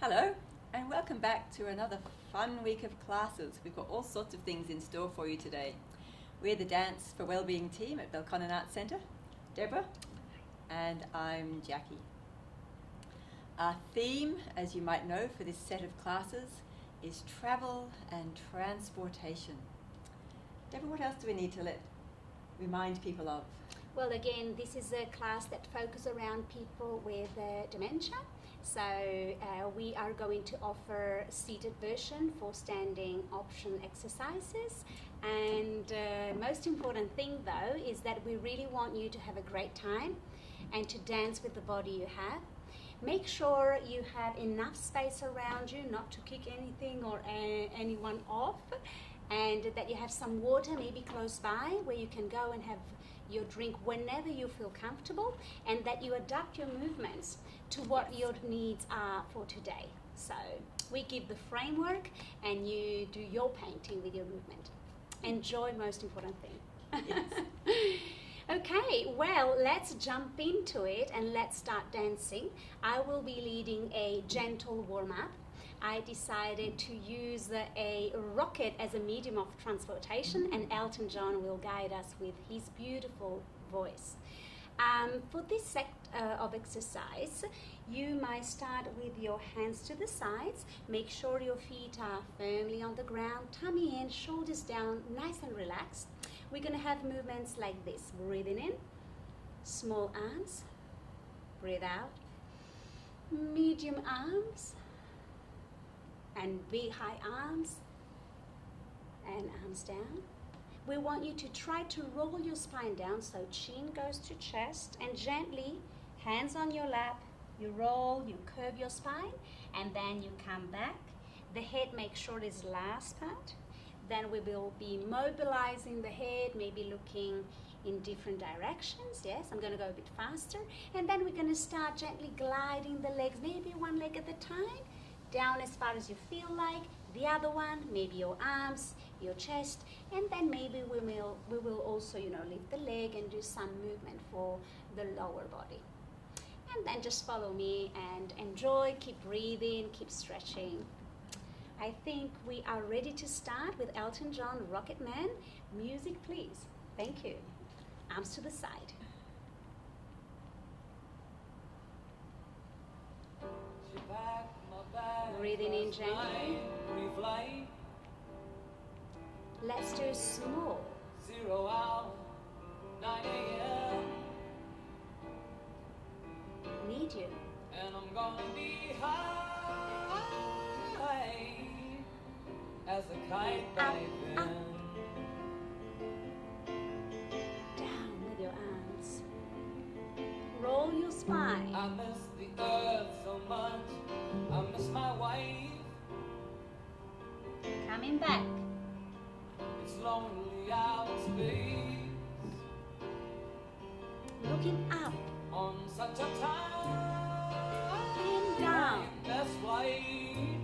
Hello, and welcome back to another fun week of classes. We've got all sorts of things in store for you today. We're the Dance for Wellbeing team at Belconnen Arts Centre, Deborah, and I'm Jackie. Our theme, as you might know, for this set of classes is travel and transportation. Deborah, what else do we need to remind people of? Well, again, this is a class that focuses around people with dementia. So we are going to offer a seated version for standing option exercises. And most important thing though is that we really want you to have a great time and to dance with the body you have. Make sure you have enough space around you not to kick anything or anyone off, and that you have some water maybe close by where you can go and have your drink whenever you feel comfortable, and that you adapt your movements to what your needs are for today. So we give the framework and you do your painting with your movement. Enjoy, most important thing. Yes. Okay, well, let's jump into it and let's start dancing. I will be leading a gentle warm-up. I decided to use a rocket as a medium of transportation, and Elton John will guide us with his beautiful voice. For this set of exercise, you might start with your hands to the sides. Make sure your feet are firmly on the ground, tummy in, shoulders down, nice and relaxed. We're going to have movements like this. Breathing in, small arms, breathe out, medium arms, and big high arms, and arms down. We want you to try to roll your spine down so chin goes to chest, and gently, hands on your lap, you roll, you curve your spine, and then you come back. The head, make sure is last part. Then we will be mobilizing the head, maybe looking in different directions. Yes, I'm going to go a bit faster. And then we're going to start gently gliding the legs, maybe one leg at a time, down as far as you feel like. The other one, maybe your arms, your chest, and then maybe we will also, lift the leg and do some movement for the lower body. And then just follow me and enjoy, keep breathing, keep stretching. I think we are ready to start with Elton John, Rocket Man. Music, please. Thank you. Arms to the side. Breathing in gently. Let's do small. 0 hour, 9 a.m. Medium. And I'm gonna be high as a kite by then. Down with your arms. Roll your spine. I miss the earth so much. I miss my wife. Coming back. It's lonely out in space. Looking up On such a time and down. best flight.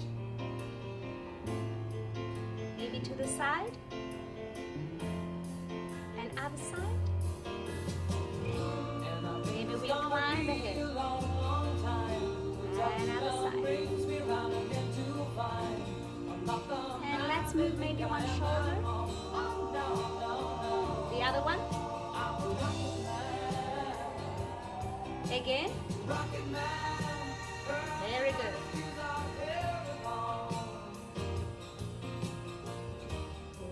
Maybe to the side. And other side. And I Maybe think we it's gonna climb be ahead. a long, long time. And other side. Brings me round again to find I'm not the And let's move maybe one shoulder. The other one. Again. Very good.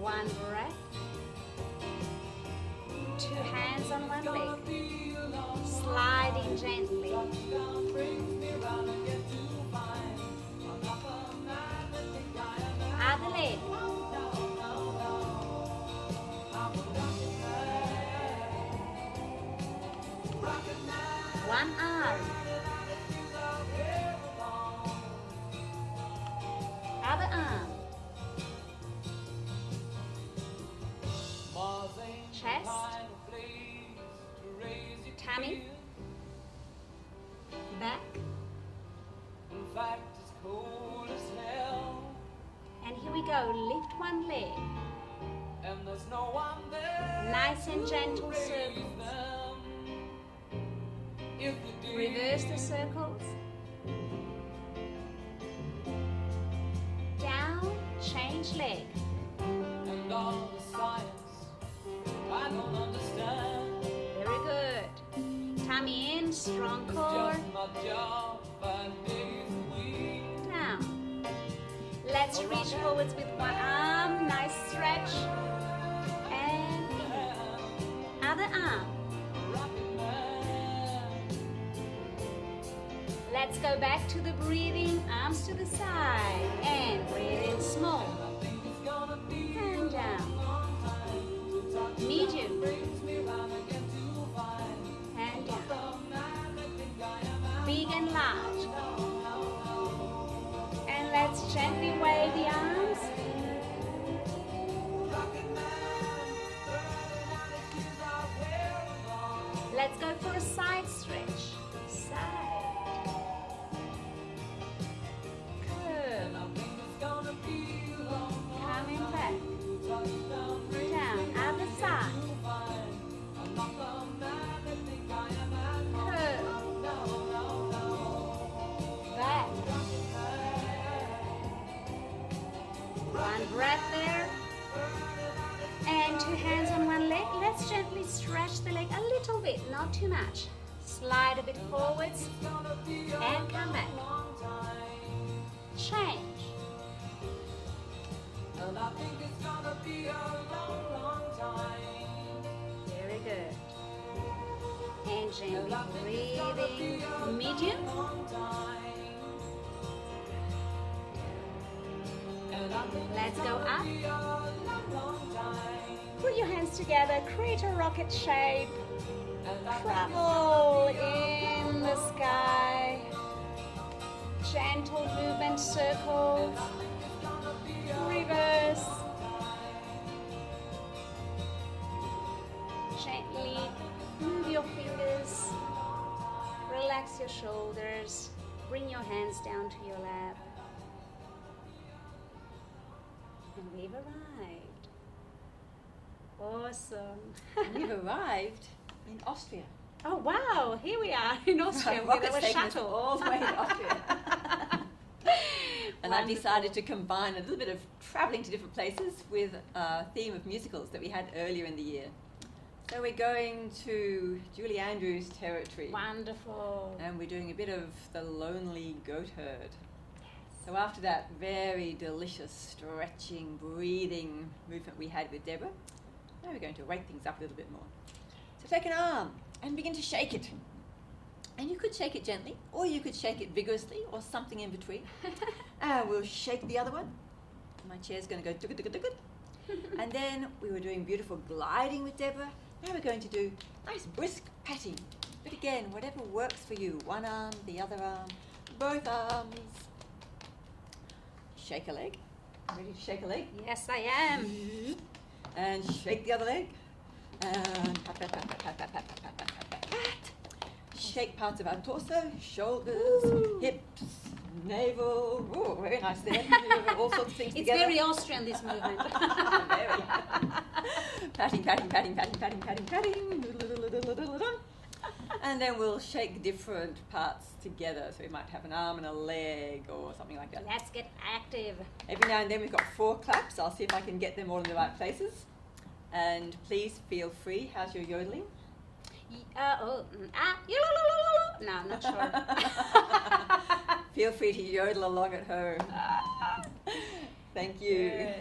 One breath. 2 hands on one leg. Sliding gently. Other leg. One arm. Other arm. Chest. Tummy. Back. In fact, it's cold as hell. And here we go. Lift one leg. And there's no one there. Nice and gentle to raise circles. them. If the day Reverse the circles. Change leg. And all the science I don't understand. Very good. Tummy in, strong It's core. just my job 5 days a week. Down. Let's reach forwards with one arm. Nice stretch. And in. Other arm. Rocket man. Let's go back to the breathing. Arms to the side. And breathe in small. I think it's gonna be And down. long time. To talk to Medium. brings me round again to find And down. the man I think I am. Big and large. And let's gently wave the arms. Rocket man, burning out the shoes I wear along. Let's go for a side stretch. Side. Curve. I think it's gonna be long. Coming back. Touchdown brings Down. Other side. to find I'm not the man I think I am at home. Curve. No, no, no. Back. One breath there. And 2 hands on one leg. Let's gently stretch the leg a little bit, not too much. Slide a bit forwards and come back. Change. And I think it's gonna be a long, long time. Very good. And gently breathing. Medium. Long time. And I think Let's go up. it's a long, long time. Put your hands together. Create a rocket shape. And I Travel in the sky. Gentle movement circles. Reverse. Gently move your fingers. Relax your shoulders. Bring your hands down to your lap. And we've arrived. Awesome. We've arrived in Austria. Oh wow, here we are in Austria with Rocket's our taken us shuttle. all the way to Austria. And I've decided to combine a little bit of travelling to different places with a theme of musicals that we had earlier in the year. So we're going to Julie Andrews' territory. Wonderful. And we're doing a bit of The Lonely Goat Herd. So after that very delicious stretching, breathing movement we had with Deborah, now we're going to wake things up a little bit more. So take an arm and begin to shake it. And you could shake it gently, or you could shake it vigorously, or something in between. And we'll shake the other one. My chair's going to go dugga. And then we were doing beautiful gliding with Deborah. Now we're going to do nice brisk patting. But again, whatever works for you. One arm, the other arm, both arms. Shake a leg. Ready to shake a leg? Yes, I am. And shake the other leg. And pat, pat, pat, pat, pat, pat, pat, pat, pat, pat, pat, pat. Shake parts of our torso, shoulders, hips, navel. Oh, very nice there. All sorts of things It's together. very Austrian, this movement. Very. Patting, patting, patting, patting, patting, patting, patting. And then we'll shake different parts together. So we might have an arm and a leg or something like that. Let's get active. Every now and then we've got 4 claps. I'll see if I can get them all in the right places. And please feel free. How's your yodeling? No, I'm not sure. Feel free to yodel along at home. Thank you. Good.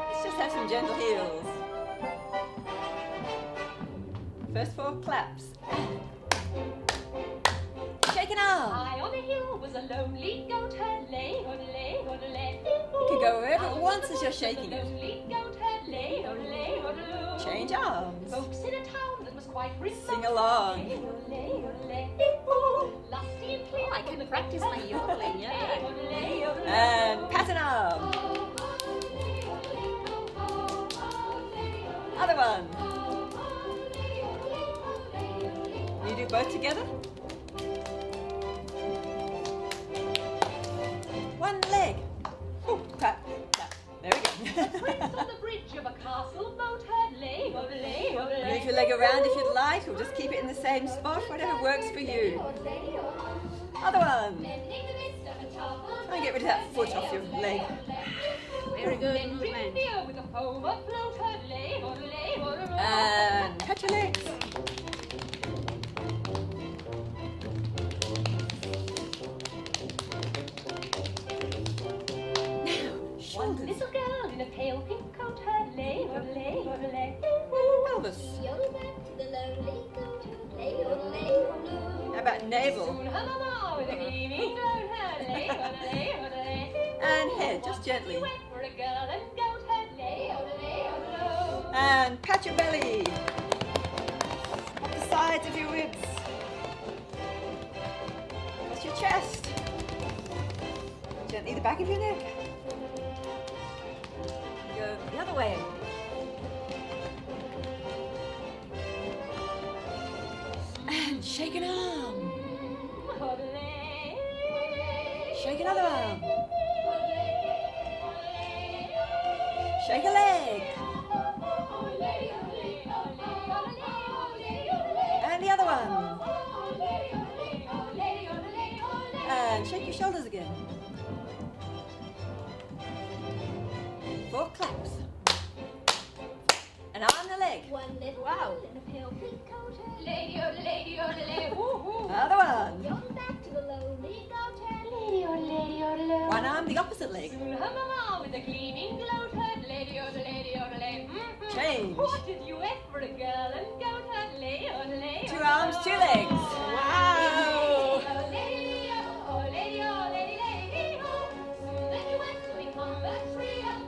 Let's just have some gentle heels. First 4 claps. Shake an arm. High on a hill was a lonely goat herd, lay, hoodle-lay, hoodle-lay. You can go wherever it wants as you're shaking it. Lonely goat herd, lay, hoodle-lay, hoodle-loo. Change arms. Folks in a town that was quite remote. Sing along. Lay, hoodle-lay, hoodle-lay, hee-hoo. Lusty and clear. Oh, I can practice my yodeling, yeah. Lay, hoodle-lay, hoodle-loo. And pat an arm. Other one. You do both together. One leg. Oh, clap, clap. There we go. Prince on the bridge of a castle boat herd, lay, hoodle-lay, hoodle-lay. You move your leg around if you'd like, or just keep it in the same spot, whatever works for you. Other one. Try and get rid of that foot off your leg. Very good Then bring movement. me over the home afloat, hurley, hurley, hurley. And catch your legs. Now, shoulders. Little girl in a pale pink coat, hurley, hurley, hurley. Pelvis. How about navel? Soon hum with a gleaming glow, hurley, hurley, hurley. And head, just gently. Wet for a girl and goat, hurley, hurley, hurley. And pat your belly. Up the sides of your ribs. Press your chest. Gently the back of your neck. Go the other way. And shake an arm. Hurley. Shake another arm. Shake a leg. And the other one. And shake your shoulders again. 4 claps. And on the leg. Wow. Lady, oh, lady, oh, lady, woo-hoo. Another one. Lady, oh, lady, oh, lady. One arm, the opposite leg. Soon hum with a gleaming glow, lady, oh, lady, oh, lady. Change. What did you ask for a girl and goat, lady, oh, lady. 2 arms, 2 legs. Wow.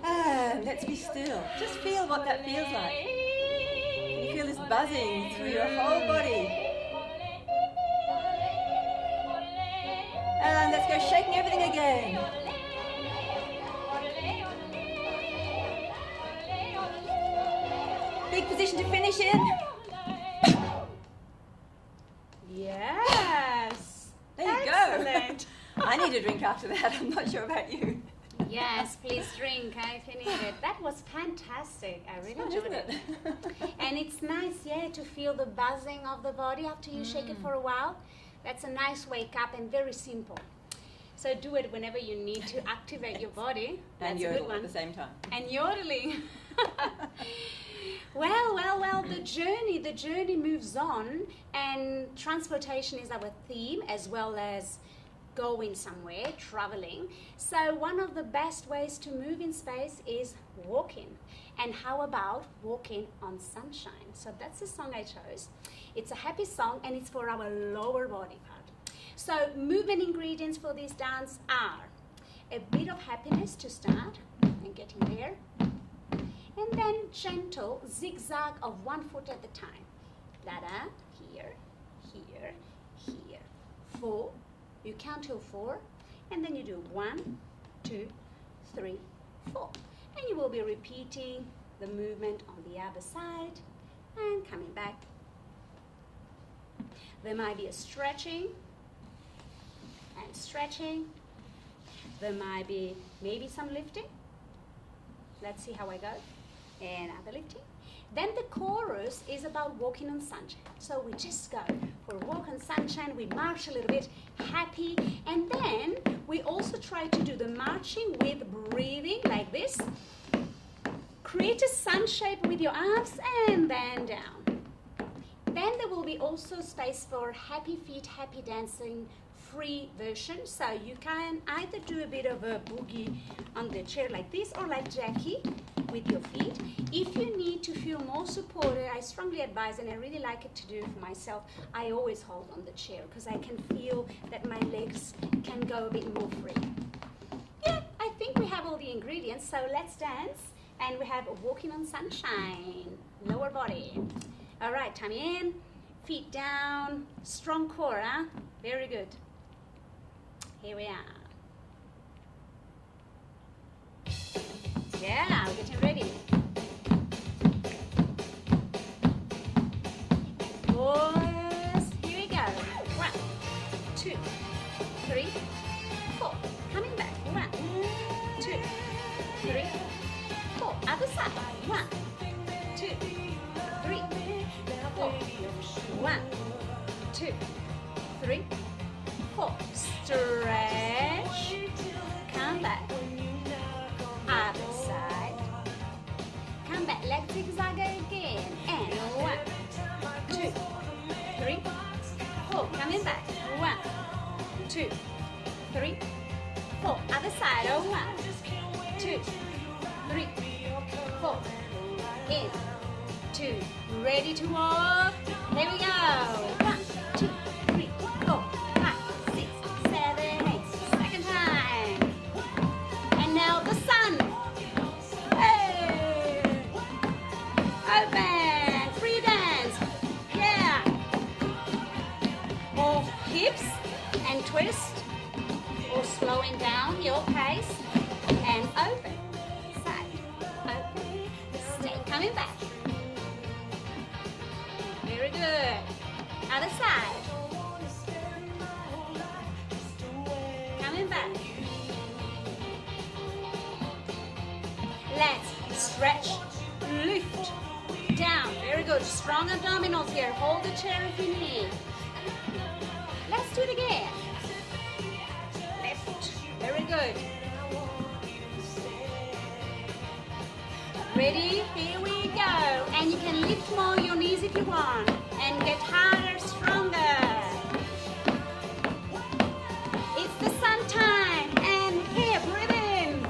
And let's be still. Just feel what that feels like. You feel this buzzing through your whole body. And let's go shaking everything again. Big position to finish in. Yes. There you Excellent. go. I need a drink after that. I'm not sure about you. Yes, please drink if you need it. That was fantastic. I really Fun, enjoyed isn't it. it? And it's nice, yeah, to feel the buzzing of the body after you shake it for a while. That's a nice wake up and very simple. So do it whenever you need to activate your body. That's And a good yodel one. at the same time. And yodeling. Well, the journey moves on, and transportation is our theme, as well as going somewhere, traveling. So one of the best ways to move in space is walking. And how about walking on sunshine? So that's the song I chose. It's a happy song, and it's for our lower body part. So movement ingredients for this dance are a bit of happiness to start and getting there, and then gentle zigzag of 1 foot at a time. Da-da, here, here, here. 4, you count till 4, and then you do 1, 2, 3, 4. And you will be repeating the movement on the other side and coming back. There might be a stretching and stretching. There might be maybe some lifting. Let's see how I go. And other lifting. Then the chorus is about walking on sunshine. So we just go for a walk on sunshine, we march a little bit, happy, and then we also try to do the marching with breathing like this. Create a sun shape with your arms and then down. Then there will be also space for happy feet, happy dancing, free version. So you can either do a bit of a boogie on the chair like this, or like Jackie with your feet. If you need to feel more supported, I strongly advise, and I really like it to do for myself, I always hold on the chair because I can feel that my legs can go a bit more free. Yeah, I think we have all the ingredients, so let's dance. And we have walking on sunshine, lower body. All right, tummy in, feet down, strong core, huh? Very good. Here we are. Yeah, we're getting ready. Boys, here we go. 1, 2, 3, 4. Coming back. 1, 2, 3, 4. Other side. 1, 2, 3, 3, 4. Coming back. 1, 2, 3, 4. Other side. 1, 2, 3, 4. In, 2. Ready to walk. Here we go. 1, 2, 3, 4, 5, 6, 7, 8. Second time. And now the sun. Hey! Open. Free dance. Yeah. Or hips and twist. Or slowing down your pace. And open. Side. Open. Stay. Coming back. Very good. Other side. Coming back. Let's stretch, lift, down. Very good. Strong abdominals here. Hold the chair if you need. Let's do it again. Lift. Very good. Ready? Here we go. And you can lift more your knees if you want. And get harder, stronger. It's the sun time. And here, breathe in.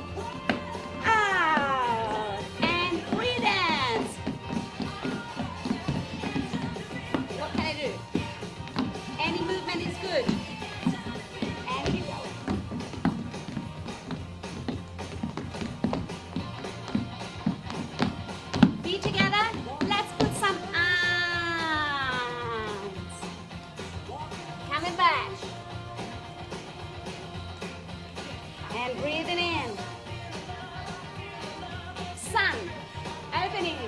Out. And free dance. What can I do? Any movement is good. And keep going. Feet together. Let's put some arms. Coming back. And breathing in. Sun. Opening.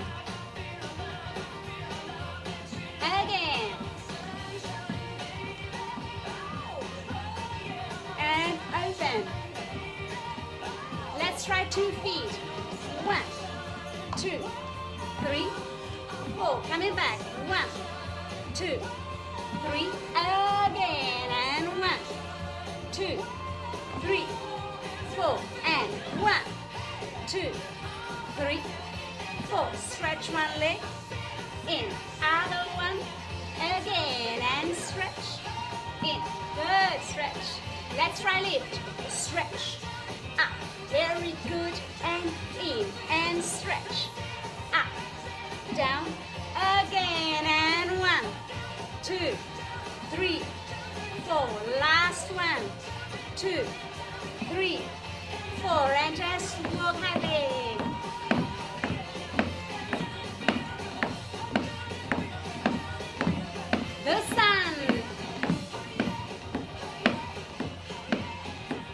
Again. And open. Let's try 2 feet. 1, 2, 3, 4. Coming back. 1, 2, 3. Again. And 1, 2, 3, 4. And 1, 2, 3, 4. Stretch one leg. In. Other one. Again. And stretch. In. Good. Stretch. Let's try lift. Stretch. Up. Very good. And in. And stretch. Up. Down. Again. And 1, 2, 3, 4. Last one. 2, 3, 4. And just walk happy. The sun.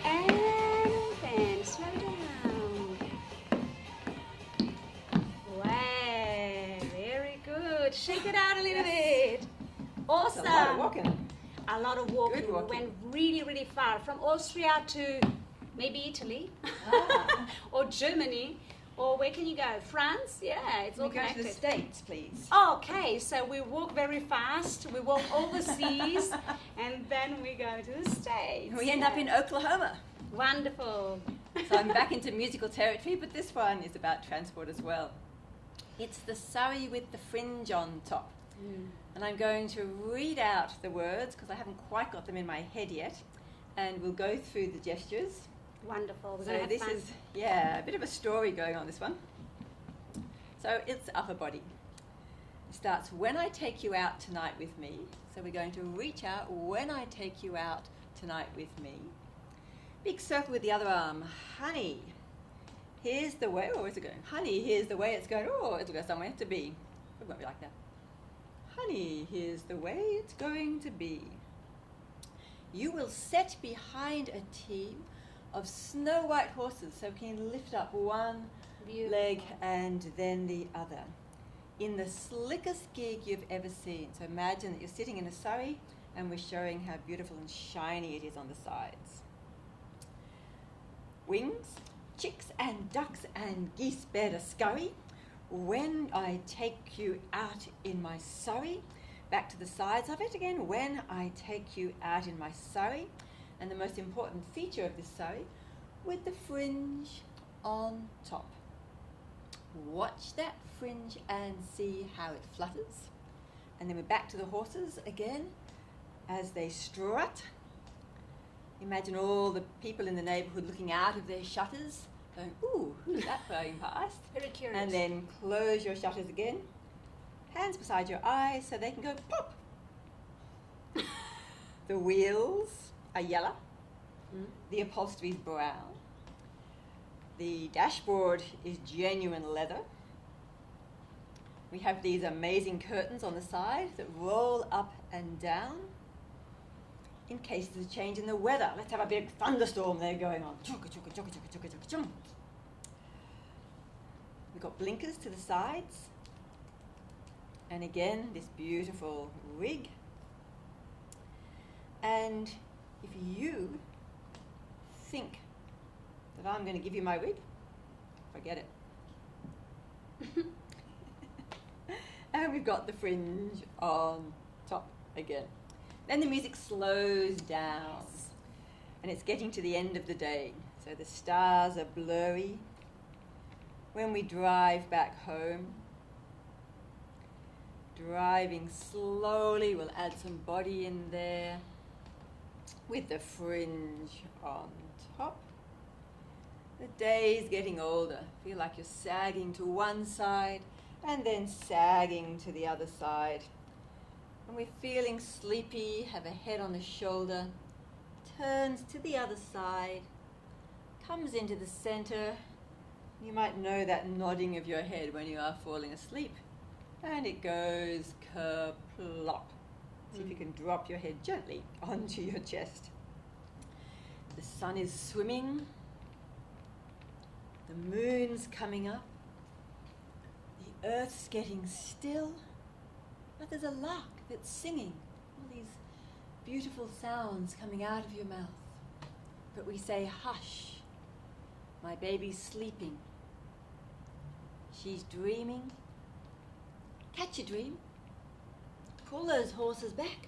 And then slow down. Wow, very good. Shake it out a little bit. Awesome. A lot of walking. A lot of walking. Good walking. Went really, really far. From Austria to maybe Italy or Germany. Or where can you go? France? Yeah, it's all We go to connected. the States, please. Okay, so we walk very fast. We walk overseas, and then we go to the States. We end up in Oklahoma. Wonderful. So I'm back into musical territory, but this one is about transport as well. It's the Surrey with the fringe on top. And I'm going to read out the words because I haven't quite got them in my head yet. And we'll go through the gestures. Wonderful. We're So going to have this fun. is, yeah, a bit of a story going on this one. So it's upper body. It starts, when I take you out tonight with me. So we're going to reach out, when I take you out tonight with me. Big circle with the other arm. Honey, here's the way, or where's it going? Honey, here's the way it's going. Oh, it'll go somewhere to be. It won't be like that. Honey, here's the way it's going to be. You will set behind a team of snow white horses, so we can lift up one Beautiful. leg and then the other. In the slickest gig you've ever seen. So imagine that you're sitting in a surrey and we're showing how beautiful and shiny it is on the sides. Wings, chicks and ducks and geese better scurry. When I take you out in my surrey. Back to the sides of it again. When I take you out in my surrey. And the most important feature of this surrey, with the fringe on top. Watch that fringe and see how it flutters. And then we're back to the horses again as they strut. Imagine all the people in the neighbourhood looking out of their shutters, going, ooh, who's that going past? Very curious. And then close your shutters again. Hands beside your eyes so they can go pop. The wheels are yellow. The upholstery is brown. The dashboard is genuine leather. We have these amazing curtains on the side that roll up and down in case there's a change in the weather. Let's have a big thunderstorm there going on. Chugga, chugga, chugga, chugga, chugga, chugga, chugga. We've got blinkers to the sides. And again, this beautiful rig. And if you think that I'm going to give you my wig, forget it. And we've got the fringe on top again. Then the music slows down and it's getting to the end of the day. So the stars are blurry. When we drive back home, driving slowly, we'll add some body in there with the fringe on top. The day's getting older. Feel like you're sagging to one side and then sagging to the other side. When we're feeling sleepy, have a head on the shoulder, turns to the other side, comes into the center. You might know that nodding of your head when you are falling asleep. And it goes kerplop. See if you can drop your head gently onto your chest. The sun is swimming. The moon's coming up. The earth's getting still. But there's a lark that's singing. All these beautiful sounds coming out of your mouth. But we say, hush. My baby's sleeping. She's dreaming. Catch a dream. Pull those horses back.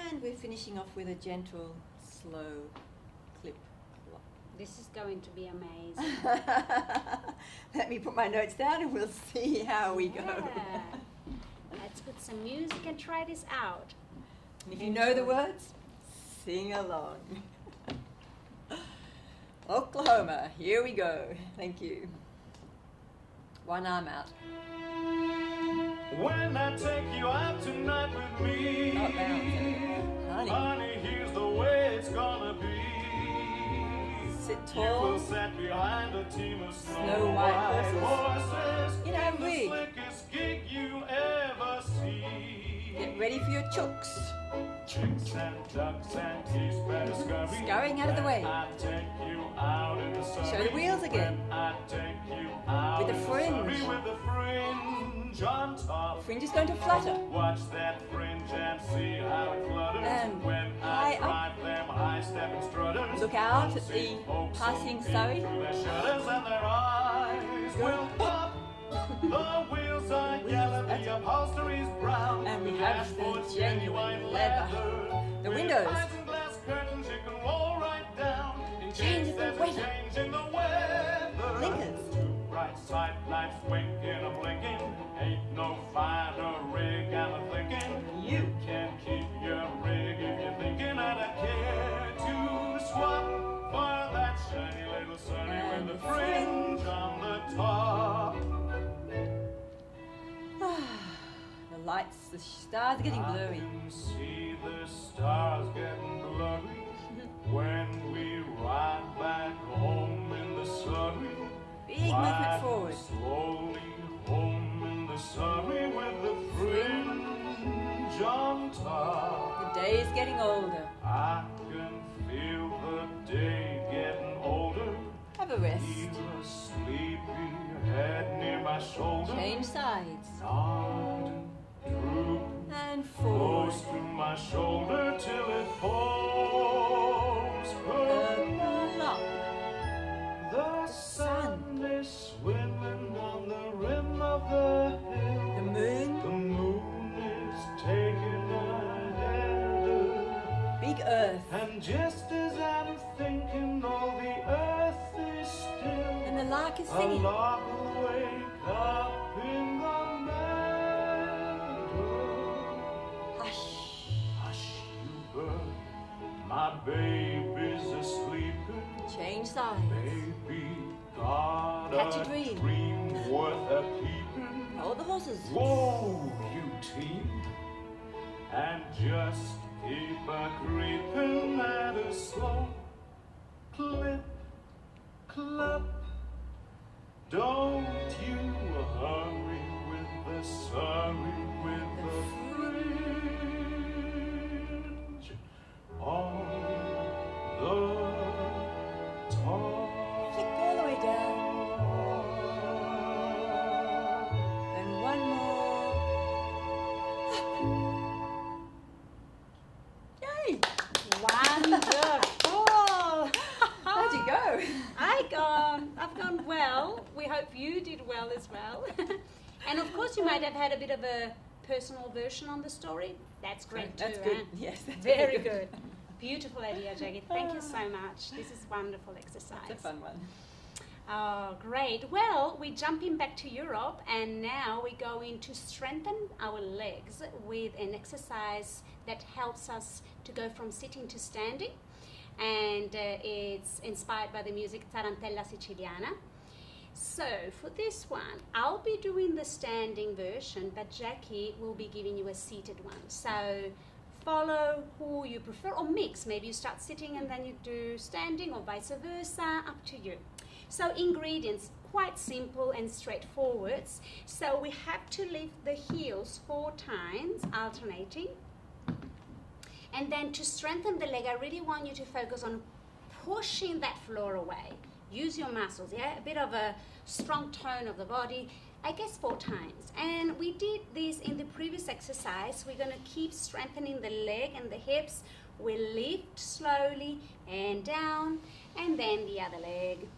And we're finishing off with a gentle, slow clip clop. This is going to be amazing. Let me put my notes down and we'll see how we go. Yeah. Let's put some music and try this out. And if you know the words, sing along. Oklahoma, here we go. Thank you. One arm out. When I take you out tonight with me, Not bounce. Honey. honey, here's the way it's gonna be. Sit You will tall. sit behind a team of Snow white horses. in In a the rig. slickest gig you ever see. Get ready for your chooks. Chicks and ducks and geese better scurry. Scurrying out of the way. When I take you out in the sun. Show the wheels again. When I take you out With the in fringe. Surrey with the fringe on top. Fringe is going to flutter. Watch that fringe and see how it flutters. And when high I up. drive them high-stepping strutters, Look out at see the folks passing so Surrey. through their shutters and their eyes will pop. The wheels are yellow, the upholstery's brown. And we have the dashboard's genuine leather. The With windows. eyes and glass curtains, you can roll right down. In Change case in the there's a weather. change in the weather. Blinkers. Two bright side lights winking and blinking. Ain't no finer rig I'm a thinking. You can keep your rig if you're thinking I'd care to swap for that shiny little Surrey And with the the fringe on the top. The lights, the stars are getting I blurry. can see the stars getting blurry when we ride back home in the Surrey. Big movement forward. Slowly home in the Surrey with the fringe on top. The day is getting older. I can feel the day getting older. Have a rest. Feel a sleepy head near my shoulder. Change sides. Nod, droop, And forward. close to my shoulder till it falls. Up. The sun is swimming on the rim of the hill. The moon. The moon is taking ahead. Big earth. And just as I'm thinking, all the earth is still. And the lark is A singing. lark will wake up in the meadow. baby's asleeping. Change sides. Baby got Catch a a dream. dream worth a keeping. Hold the horses. Whoa, you team, and just keep a creeping at a slow clip, clip. Don't you hurry with the sorry, with the fringe on the top. Click all the way down. And one more. Yay! Wonderful. How'd you go? I've gone well. We hope you did well as well. And of course, you might have had a bit of a personal version on the story. That's great too. That's good. Huh? Yes, that's Very good. Beautiful idea, Jackie. Thank you so much. This is wonderful exercise. It's a fun one. Oh, great. Well, we're jumping back to Europe, and now we're going to strengthen our legs with an exercise that helps us to go from sitting to standing. And it's inspired by the music Tarantella Siciliana. So for this one, I'll be doing the standing version, but Jackie will be giving you a seated one. So follow who you prefer, or mix. Maybe you start sitting and then you do standing, or vice versa, up to you. So ingredients, quite simple and straightforward. So we have to lift the heels 4 times, alternating. And then to strengthen the leg, I really want you to focus on pushing that floor away. Use your muscles, yeah? A bit of a strong tone of the body, I guess 4 times. And we did this in the previous exercise. We're gonna keep strengthening the leg and the hips. We lift slowly and down, and then the other leg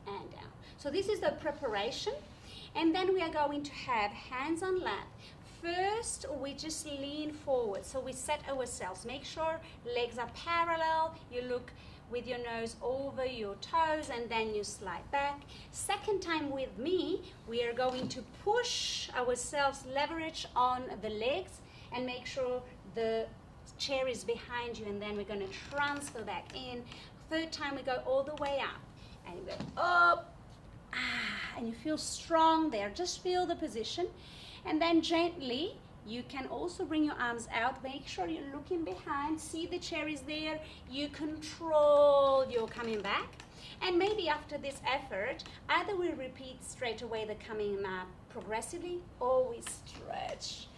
and down. So this is the preparation. And then we are going to have hands on lap. First, we just lean forward. So we set ourselves. Make sure legs are parallel. You look with your nose over your toes, and then you slide back. Second time with me, we are going to push ourselves, leverage on the legs, and make sure the chair is behind you, and then we're going to transfer back in. Third time, we go all the way up, and you go up, and you feel strong there. Just feel the position. And then gently, you can also bring your arms out. Make sure you're looking behind. See the chair is there. You control your coming back. And maybe after this effort, either we repeat straight away the coming up progressively, or we stretch.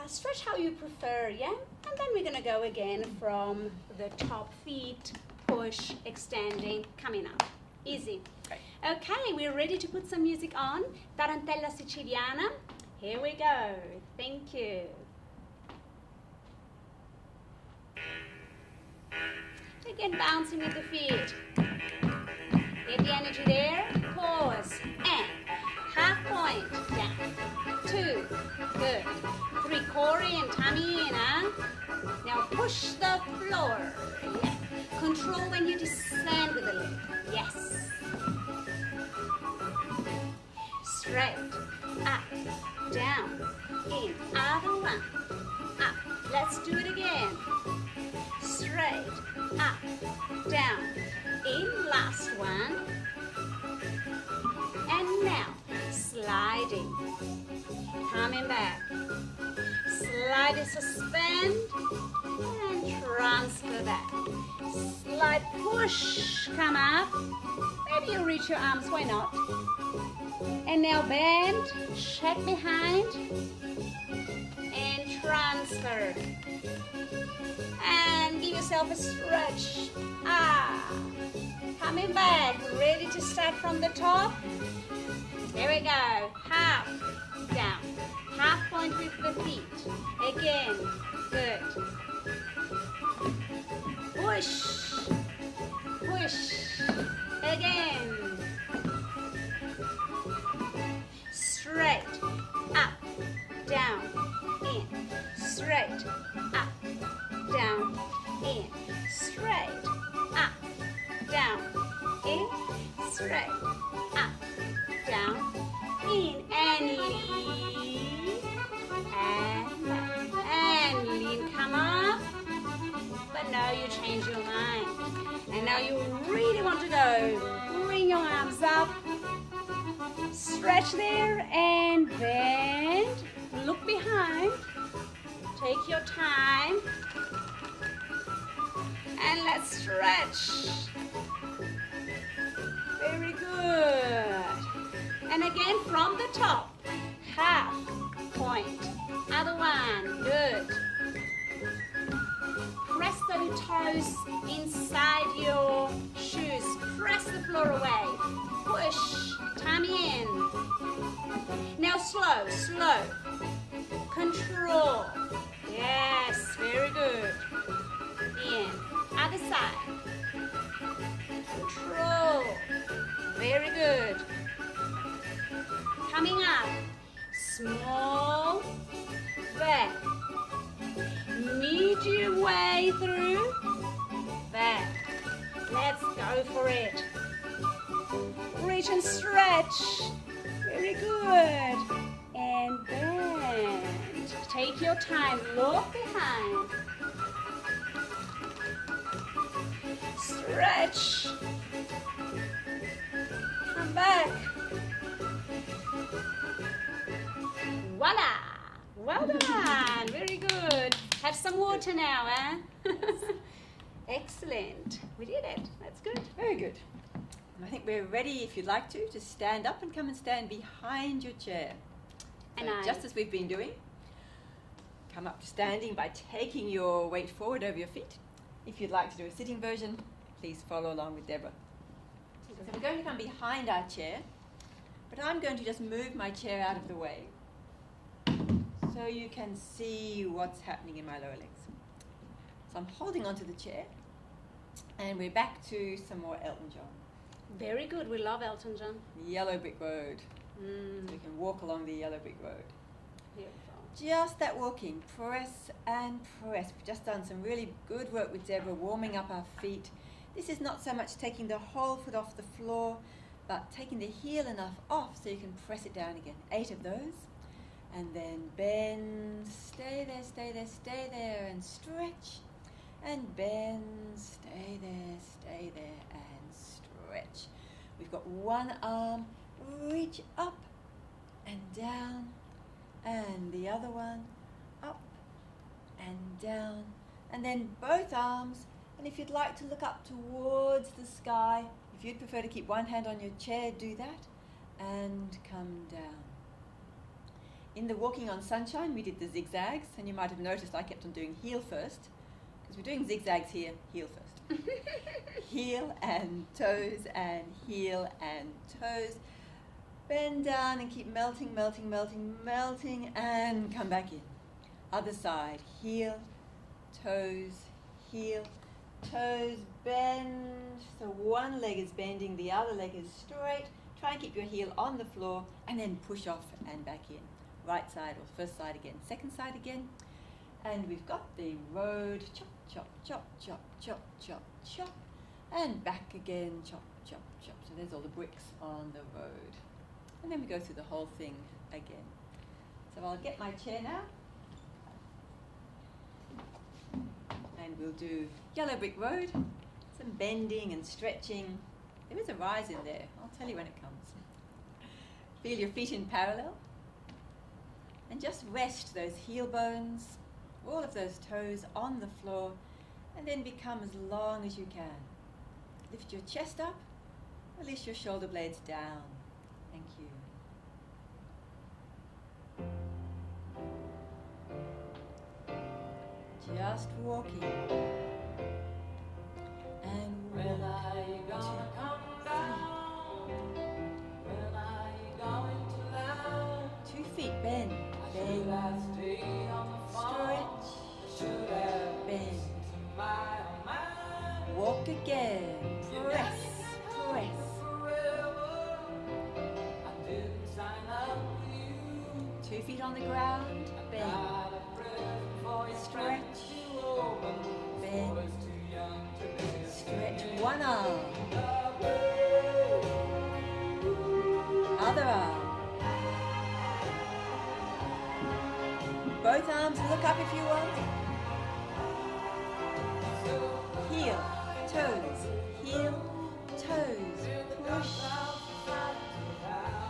Stretch how you prefer, yeah? And then we're gonna go again from the top feet, push, extending, coming up. Easy. Okay, we're ready to put some music on. Tarantella Siciliana. Here we go. Thank you. Again, bouncing with the feet. Get the energy there. Pause. And half point. Down. 2. Good. 3. Core in, tummy in, huh? Now push the floor. Yeah. Control when you descend with the leg. Yes. Straight, up, down, in, other one, up. Let's do it again. Straight, up, down, in, last one. And now, sliding, coming back. Slide and suspend, and transfer back. Slide, push, come up. Maybe you reach your arms, why not? And now bend, check behind, and transfer. And give yourself a stretch. Coming back, ready to start from the top. Here we go, half, down. Half point with the feet. Again, good. Push, push, again. Straight, up, down, in. Straight, up, down, in. Straight, up, down, in. Straight, up, down, in. And lean, and back, and lean. Come up. But now you stretch there and bend. Look behind. Take your time. And let's stretch. Very good. And again from the top. Half point. Other one. Good. Press the toes inside your shoes. Press the floor away. Push. Tummy in. Now slow, slow. Control. Yes, very good. In. Other side. Control. Very good. Coming up. Small. Back. Medium way through. Back. Let's go for it. Reach and stretch. Very good. And bend. Take your time. Look behind. Stretch. Come back. Voila. Well done. Very good. Have some water now, eh? Excellent. We did it. That's good. Very good. And I think we're ready, if you'd like to stand up and come and stand behind your chair. So And just as we've been doing, come up to standing by taking your weight forward over your feet. If you'd like to do a sitting version, please follow along with Deborah. So we're going to come behind our chair, but I'm going to just move my chair out of the way so you can see what's happening in my lower legs. So I'm holding onto the chair, and we're back to some more Elton John. Very good. We love Elton John. Yellow brick road. So you can walk along the yellow brick road. Beautiful. Just that walking, press and press. We've just done some really good work with Deborah, warming up our feet. This is not so much taking the whole foot off the floor, but taking the heel enough off so you can press it down again. 8 of those. And then bend, stay there, stay there, stay there, and stretch. And bend, stay there, and stretch. We've got one arm, reach up and down, and the other one up and down, and then both arms. And if you'd like to look up towards the sky, if you'd prefer to keep one hand on your chair, do that, and come down. In the Walking on Sunshine, we did the zigzags, and you might have noticed I kept on doing heel first, because we're doing zigzags here, heel first. Heel and toes, and heel and toes. Bend down and keep melting, melting, melting, melting, and come back in. Other side, heel, toes, heel, toes, bend. So one leg is bending, the other leg is straight. Try and keep your heel on the floor, and then push off and back in. Right side or first side again, second side again. And we've got the road, chop, chop, chop, chop, chop, chop, chop. And back again, chop, chop, chop. So there's all the bricks on the road. And then we go through the whole thing again. So I'll get my chair now. And we'll do yellow brick road, some bending and stretching. There is a rise in there. I'll tell you when it comes. Feel your feet in parallel. And just rest those heel bones, all of those toes on the floor, and then become as long as you can. Lift your chest up, release your shoulder blades down. Thank you. Just walking. And When are you gonna come down? When are you going to land? 2 feet bend. Should I stay on the phone? Stretch. Should I Bend. listen to my mind? Walk again. Press. Press. Forever. I didn't sign up for you. 2 feet on the ground. Bend. Got a present for your friend Stretch. to open. Bend. Boy's too young to miss. Stretch one arm. Other arm. Both arms, look up if you want. Heel, toes, heel, toes. Push.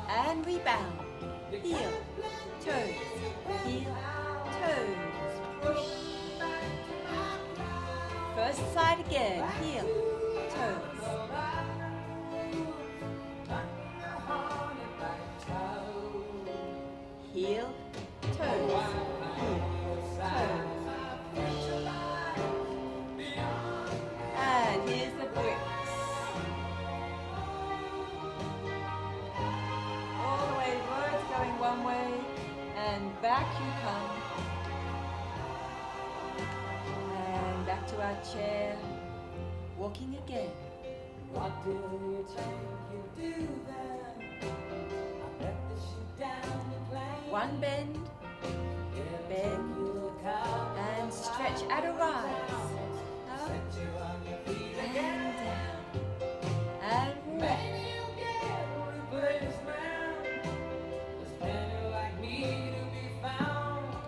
And and rebound. Heel, toes, heel, toes. Push. First side again. Heel, toes. Heel, toes, heel, toes. And here's the bricks. All the way, roads going one way, and back you come. And back to our chair, walking again. What do you think you do then? I bet the ship down the plane. One bend, bend, and stretch at a rise. Up, and down, and back.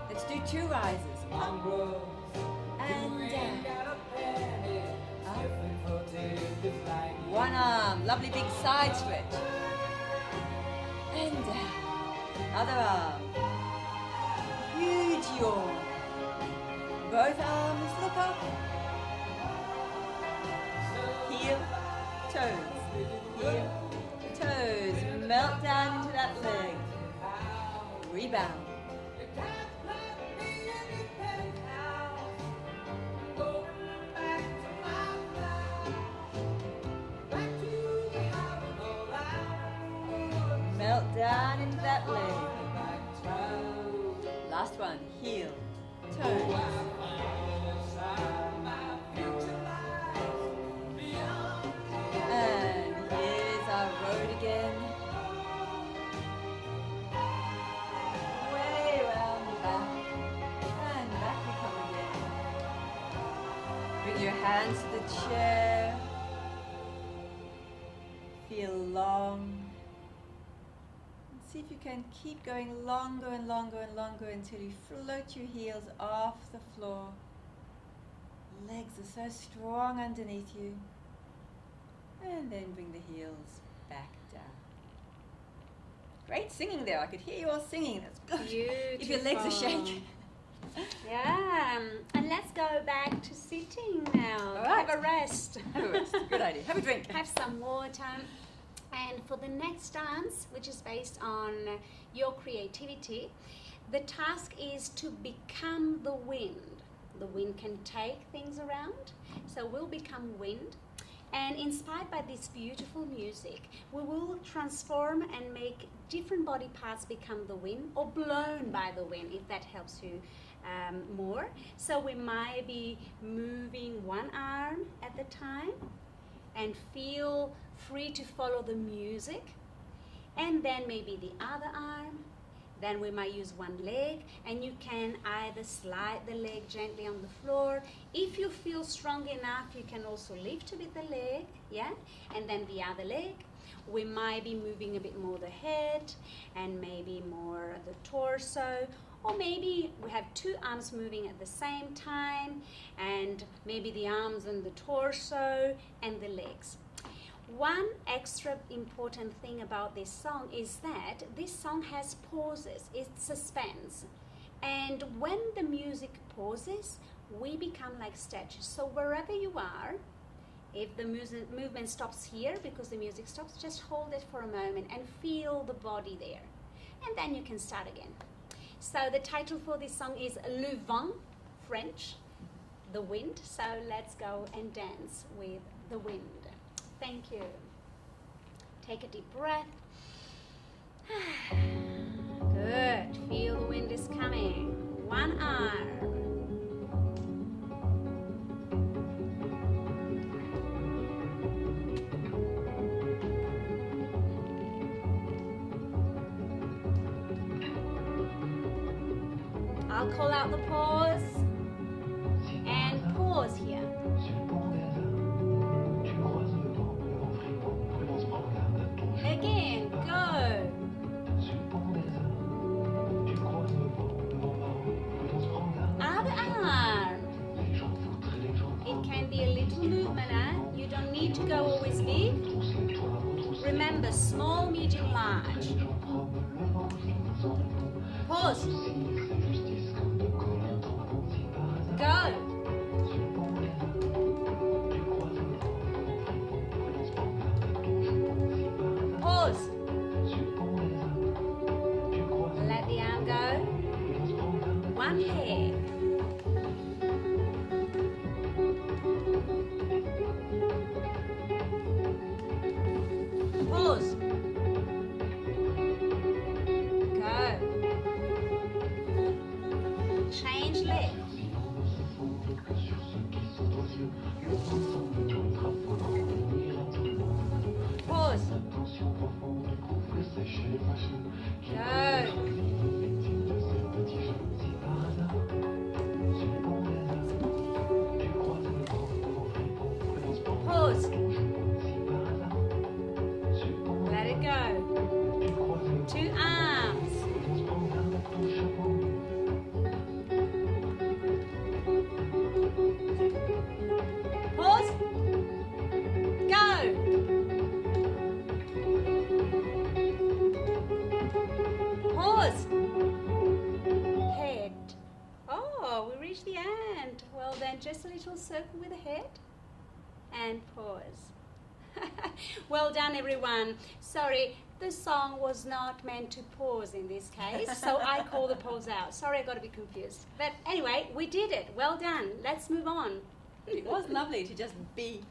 Let's do two rises. Up and down. Up. One arm, lovely big side stretch. And down. Other arm. Huge yawn. Both arms look up. Heel, toes, heel, toes. Melt down into that leg. Rebound. Melt down into that leg. Last one, heel, toes. And here's our road again. Way round the back. And back we come again. Bring your hands to the chair. Feel long. See if you can keep going longer and longer and longer until you float your heels off the floor. Legs are so strong underneath you. And then bring the heels back down. Great singing there. I could hear you all singing. That's good. If your legs are shaking. Yeah, and let's go back to sitting now. All right. Have a rest. Have a rest. Good idea. Have a drink. Have some water. And for the next dance, which is based on your creativity, the task is to become the wind. The wind can take things around, so we'll become wind. And inspired by this beautiful music, we will transform and make different body parts become the wind, or blown by the wind, if that helps you more. So we might be moving one arm at the time and feel free to follow the music, and then maybe the other arm. Then we might use one leg, and you can either slide the leg gently on the floor. If you feel strong enough, you can also lift a bit the leg, yeah? And then the other leg. We might be moving a bit more the head, and maybe more the torso, or maybe we have two arms moving at the same time, and maybe the arms and the torso and the legs. One extra important thing about this song is that this song has pauses, it's suspense. And when the music pauses, we become like statues. So wherever you are, if the movement stops here because the music stops, just hold it for a moment and feel the body there. And then you can start again. So the title for this song is Le Vent, French, the wind. So let's go and dance with the wind. Thank you. Take a deep breath. Good. Feel the wind is coming. One arm. I'll call out the pause. And pause here. Again, go. Other arm. It can be a little movement, You don't need to go always big. Remember, small, medium, large. leg. Pause. Go. Pause. Let it go. 2 arms. Pause. Go. Pause. Head. Oh, we reached the end. Well then, just a little circle with the head. And pause. Well done, everyone. Sorry, the song was not meant to pause in this case, so I call the pause out. Sorry, I got a bit confused. But anyway, we did it. Well done. Let's move on. It was lovely to just be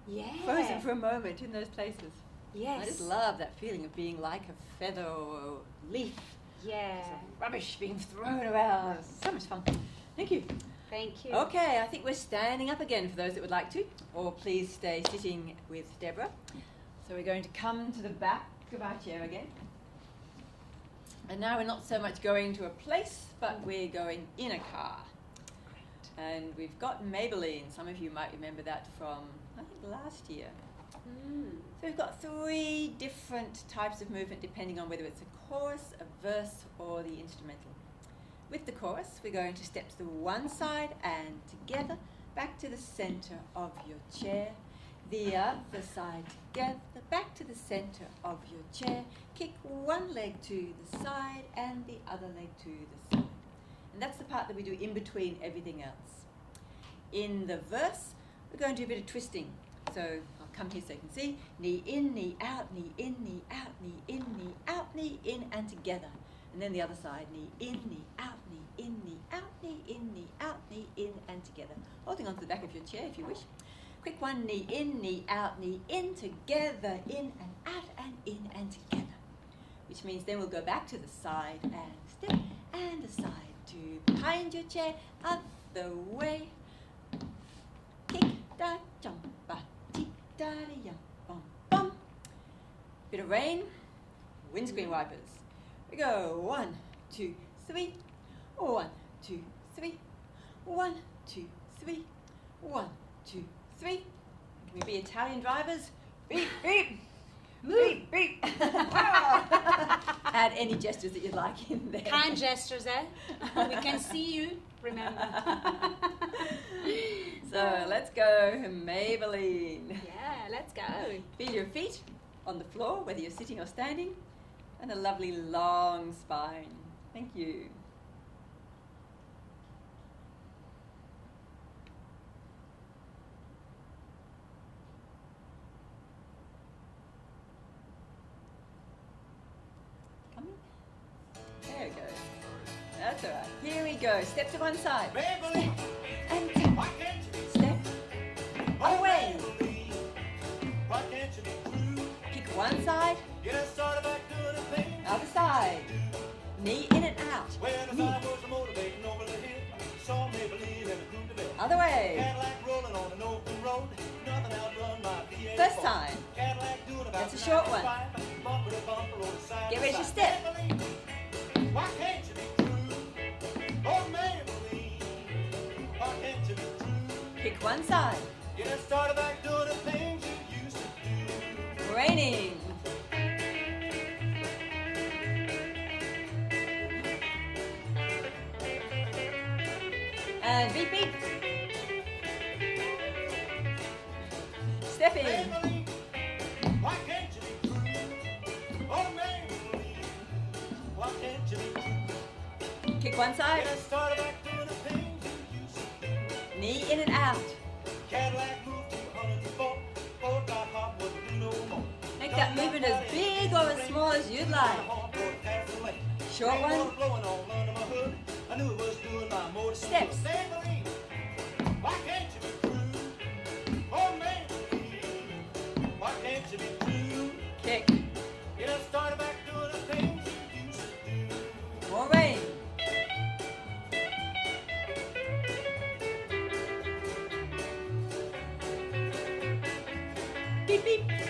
Yeah. frozen for a moment in those places. Yes. I just love that feeling of being like a feather or a leaf. Yeah. Some rubbish being thrown around. So much fun. Thank you. Thank you. Okay, I think we're standing up again for those that would like to, or please stay sitting with Deborah. So we're going to come to the back of our chair again. And now we're not so much going to a place, but we're going in a car. And we've got Maybelline. Some of you might remember that from, I think, last year. Mm. So we've got 3 different types of movement depending on whether it's a chorus, a verse, or the instrumental. With the chorus, we're going to step to one side and together back to the center of your chair. The other side together back to the center of your chair. Kick one leg to the side and the other leg to the side. And that's the part that we do in between everything else. In the verse, we're going to do a bit of twisting. So I'll come here so you can see. Knee in, knee out, knee in, knee out, knee in, knee out, knee in, and together. And then the other side, knee in, knee out, knee in, knee out, knee in, knee out, knee in, and together. Holding onto the back of your chair if you wish. Quick one, knee in, knee out, knee in, together, in and out, and in and together. Which means then we'll go back to the side and step, and the side to behind your chair, other way. Kick, da, jump, ba, tick, da, yum, bum, bum. Bit of rain, windscreen wipers. We go 1, 2, 3. 1, 2, 3. 1, 2, 3. 1, 2, 3. Can we be Italian drivers? Beep, beep. Beep, beep. Add any gestures that you'd like in there. Kind gestures, eh? We can see you, remember. So let's go, Maybelline. Yeah, let's go. Feel your feet on the floor, whether you're sitting or standing, and a lovely long spine. Thank you. Coming? There it goes. That's all right. Here we go. Step to one side. Maybelline, And why can't you? step. Away. Maybelline, why can't you be true? Kick one side, Get us started back doing the thing. other side. Knee in and out. When I Knee. was motivating over the hill, saw Maybelline and it proved the best. Other way. Cadillac rolling on an open road, nothing outrun my V8. First time. Cadillac doing about That's a short one. 95, bumper to bumper, road side Get ready to side. step. Maybelline, why can't you be true? Oh, Maybelline, why can't you be true? Kick one side. Get us started back doing the things you used to do. Raining. And beep beep. Step in. Maybelline, why can't you be true? Oh, Maybelline, why can't you be true? Kick one side. Get us started back doing the things you used to do. Knee in and out. Cadillac moved to 104, Ford got hot, wouldn't do no more. Make that movement as big or as small as you'd like. Short one. I knew it was doing my motor. Steps. Maybelline, why can't you be true? Oh, Maybelline, why can't you be true? Kick. Get us started back doing the things you used to do. More rain. beep, beep.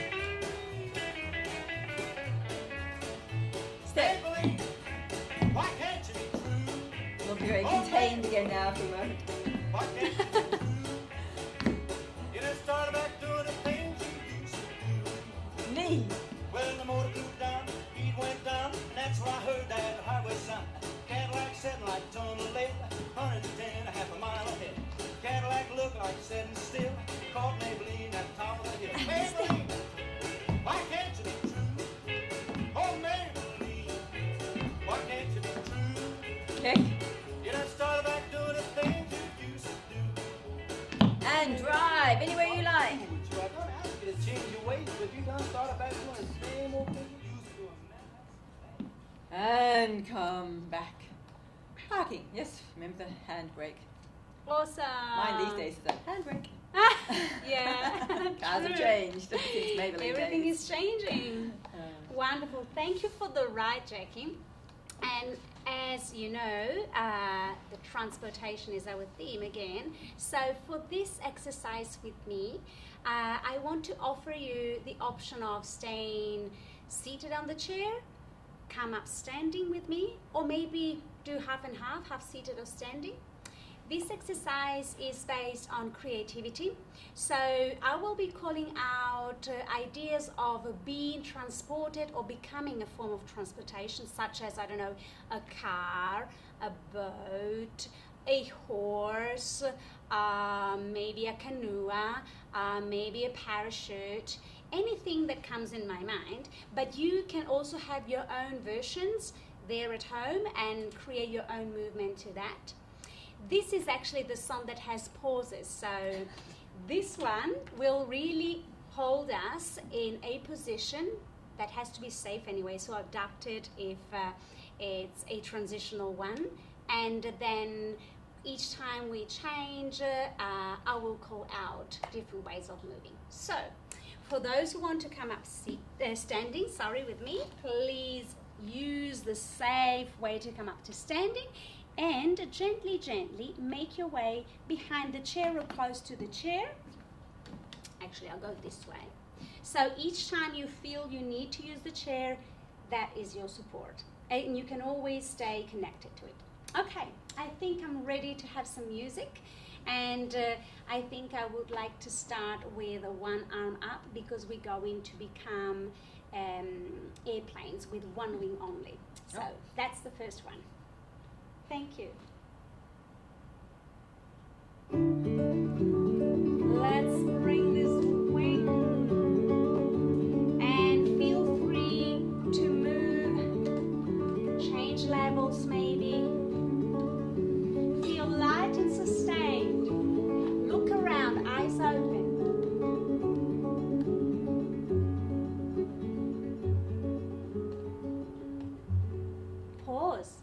Step. Why can't you be true? We'll be very contained again now for a moment. Why can't you be true? You just started back doing the things you used to do. Knee. Well, the motor blew down, heat went down, and that's where I heard that highway sign. Cadillac setting like on the lake, 110, a half a mile ahead. Cadillac looked like setting still, caught Maybelline at the top of the hill. Maybelline, why can't you be true? Oh, Maybelline, why can't you be true? Kick. You done started back doing the things you used to do. And drive anywhere you like. I don't ask you to change your ways, but you done started back doing the same old thing you used to do. And come back. Parking. Yes, remember the handbrake. Awesome. Mine these days is a handbrake. Yeah. Cars have true. changed since Maybelline Everything days. is changing. Wonderful. Thank you for the ride, Jackie. And as you know, the transportation is our theme again. So for this exercise with me, I want to offer you the option of staying seated on the chair, come up standing with me, or maybe do half and half seated or standing. This exercise is based on creativity. So I will be calling out ideas of being transported or becoming a form of transportation, such as, I don't know, a car, a boat, a horse, maybe a canoe, maybe a parachute, anything that comes in my mind. But you can also have your own versions there at home and create your own movement to that. This is actually the song that has pauses, so this one will really hold us in a position that has to be safe anyway, so adapt it if it's a transitional one, and then each time we change, I will call out different ways of moving. So for those who want to come up standing, with me, please use the safe way to come up to standing. And gently, gently make your way behind the chair or close to the chair. Actually, I'll go this way. So each time you feel you need to use the chair, that is your support. And you can always stay connected to it. Okay, I think I'm ready to have some music. And I think I would like to start with one arm up because we're going to become airplanes with one wing only. So that's the first one. Thank you. Let's bring this wing and feel free to move, change levels maybe. Feel light and sustained. Look around, eyes open. Pause.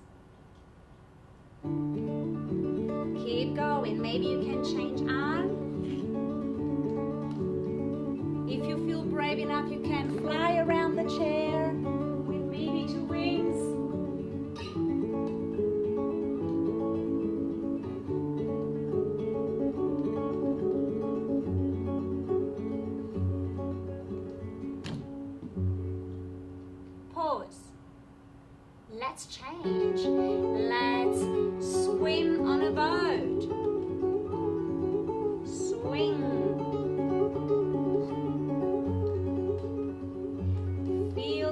Keep going. Maybe you can change arm. If you feel brave enough, you can fly around the chair with maybe two wings. Pause. Let's change. Let's swim on a boat. Swing. Feel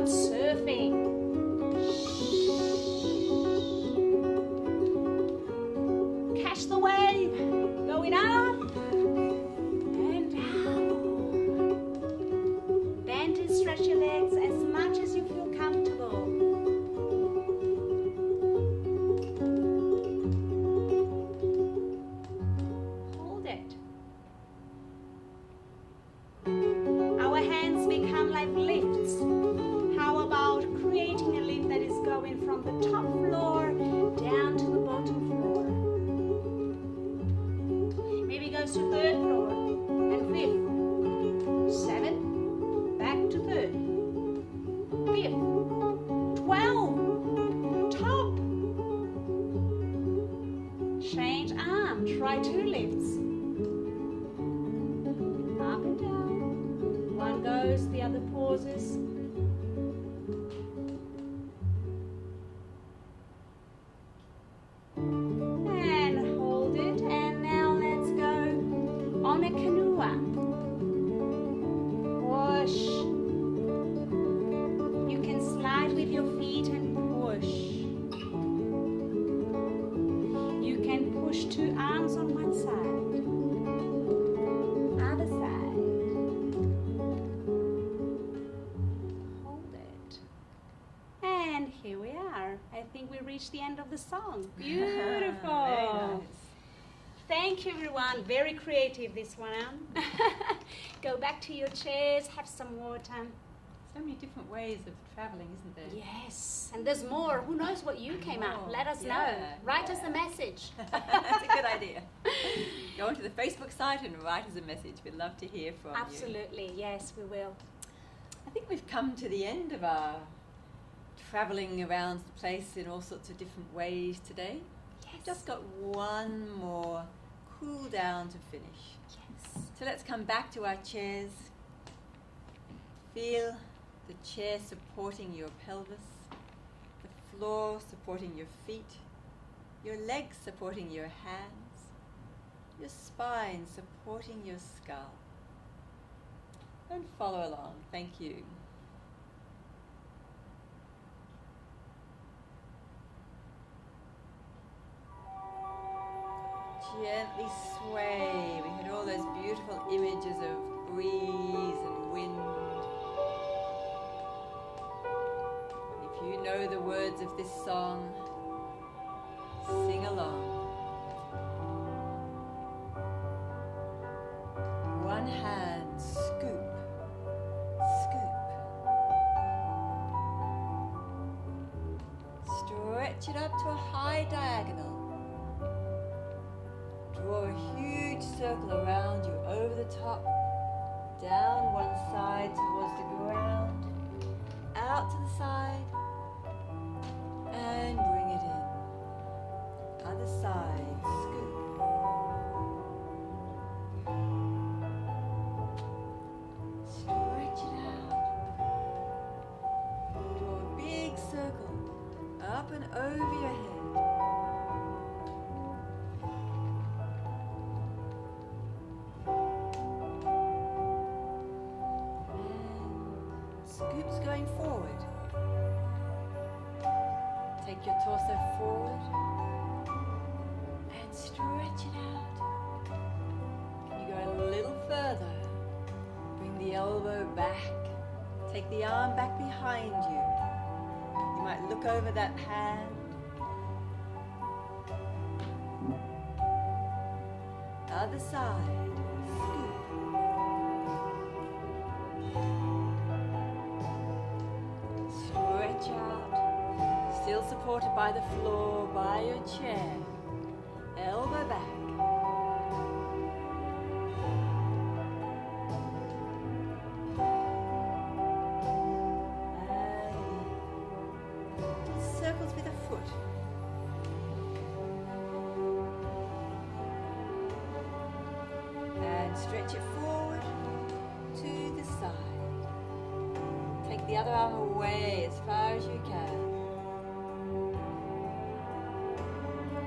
about surfing? Catch the wave, going up and down. Bend and stretch your legs as much as you feel comfortable. Hold it. Our hands become like lifts. How about creating a lift that is going from the top floor down to the bottom floor? Maybe goes to third floor and fifth. 7, back to third. 5th, 12, top. Change arm, try 2 lifts. Up and down. One goes, the other pauses. And hold it. And now let's go on a canoe. Push. You can slide with your feet and push. You can push 2 arms on one side. Other side. Hold it. And here we are. I think we reached the end of the song. Beautiful. Very nice. Thank you, everyone. Very creative, this one. Go back to your chairs, have some water. So many different ways of travelling, isn't there? Yes, and there's more. Who knows what you came up? More. Let us know. Yeah, Write us yeah. a message. That's a good idea. Go onto the Facebook site and write us a message. We'd love to hear from you. Absolutely, yes, we will. I think we've come to the end of our travelling around the place in all sorts of different ways today. We've just got one more cool down to finish. Yes. So let's come back to our chairs. Feel the chair supporting your pelvis, the floor supporting your feet, your legs supporting your hands, your spine supporting your skull. And follow along. Thank you. Gently sway. We had all those beautiful images of breeze and wind. If you know the words of this song, sing along. One hand, scoop, scoop. Stretch it up to a high diagonal. Draw a huge circle around you, over the top, down one side towards the ground, out to the side, and bring it in. Other side, scoop. Stretch it out. Draw a big circle up and over your head. Scoops going forward. Take your torso forward and stretch it out. Can you go a little further? Bring the elbow back. Take the arm back behind you. You might look over that hand. Other side. Scoop. Stretch out, still supported by the floor, by your chair. Elbow back. And circles with a foot. And stretch it forward to the side. Take the other arm away as far as you can.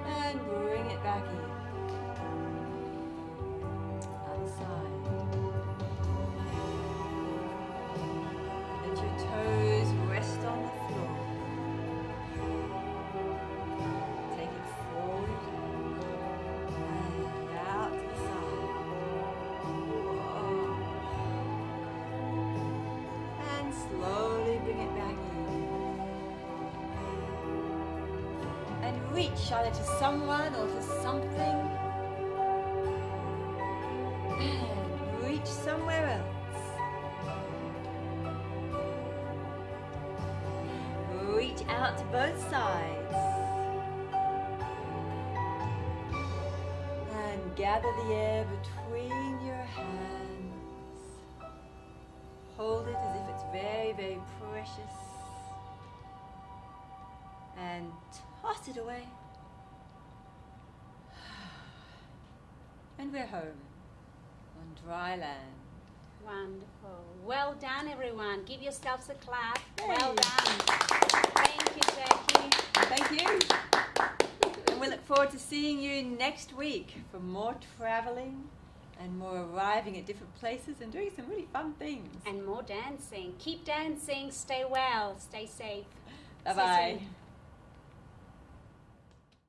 And bring it back in. Other side. Let your toes reach either to someone or to something. And reach somewhere else. Reach out to both sides. And gather the air between your hands. Hold it as if it's very, very precious. And toss it away. And we're home on dry land. Wonderful. Well done, everyone. Give yourselves a clap. Hey. Well done. Thank you, Jackie. Thank you. And we look forward to seeing you next week for more traveling and more arriving at different places and doing some really fun things. And more dancing. Keep dancing. Stay well. Stay safe. Bye-bye. See you soon.